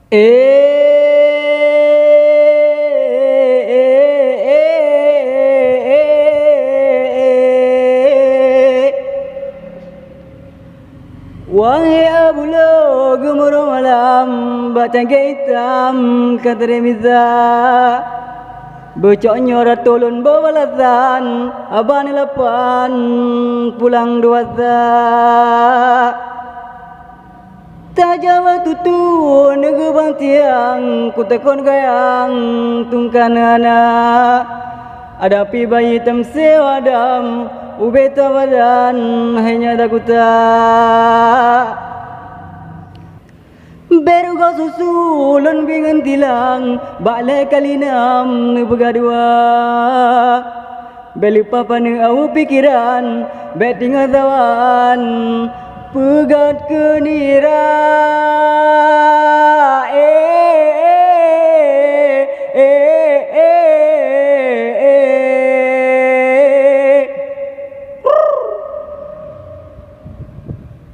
Wahai abulo gemuruh malam bacangga hitam kateremiza Becoknya ratulun bawalatan abang lapan pulang duaza Tajawa tutu negu bang tiang kutakon gayang tungkanana Adapi bayi tamse wadam ubeta wadan hanya dakuta Beru kau susulun bingan tilang balai kalinam nu begadua Beli papa nu au pikiran beting azawan pegat kenira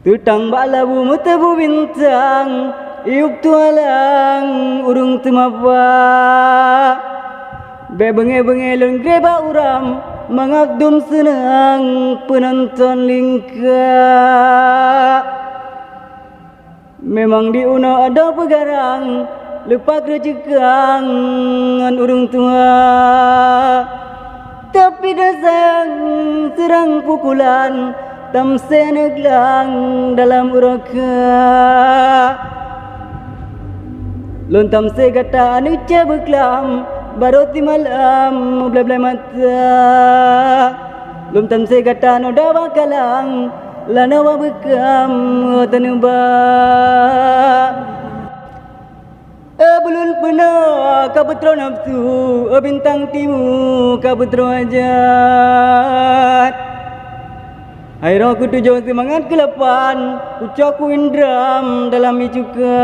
Tutang balabu mutabu bintang iuk tualang urung temapa Bebenge-benge greba uram mengagdum senang penonton lingka Memang di uno ada pegarang lepak rejekang ngan urung tua Tapi dah sayang serang pukulan tamse neglang dalam uraka Lontam se gata anu cabeklam baroti malam blai-blai mata Lontam se gata anu dawa kalang lanawa bekam tanuba Belum pernah kau betul nafsu bintang timu kau betul ajat Airo ku tujuh semangat ke-8 Ucapku indram dalam ijuka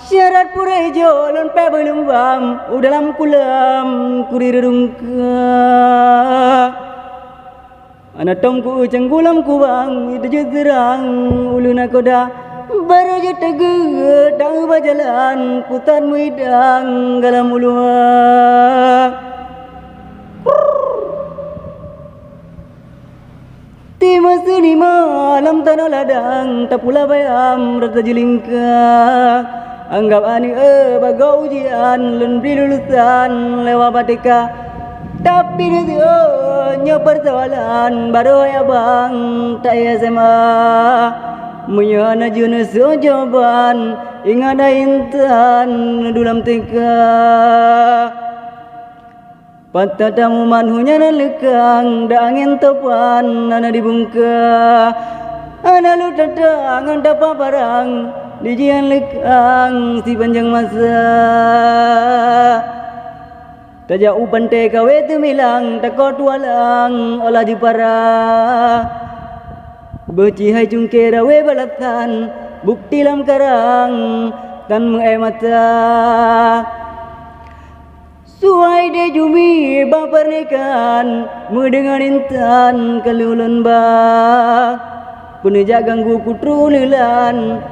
Syarat pura hijau lon pe belembam dalam kulam kuri rungka Anak tongku ucang kulam kubang itu terang ulun aku dah baru je tegak tahu berjalan putar muidang dalam uluang Tima sini malam tanah ladang tak pula bayam rata jelingka Anggap ani bagau ujian lun beri lulusan lewat batika Tapi dia nyo persoalan baru ya bang tak ya sama Menyana jenis jawaban ingat ada intan dalam tika Patah tamu manhunya na lekang da angin topan nana dibungka Ana lu tatang dapat barang dijian lekang si panjang masa Tajak upan te kawe tu milang takot walang olah jupara Beci hai cungke rawe balatan bukti lam karang tan mengai mata Suai de jumi bang pernikahan mendengar intan kelulun bang Penejak ganggu kutru lilan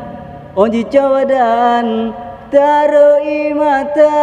Onji cawadan taroi mata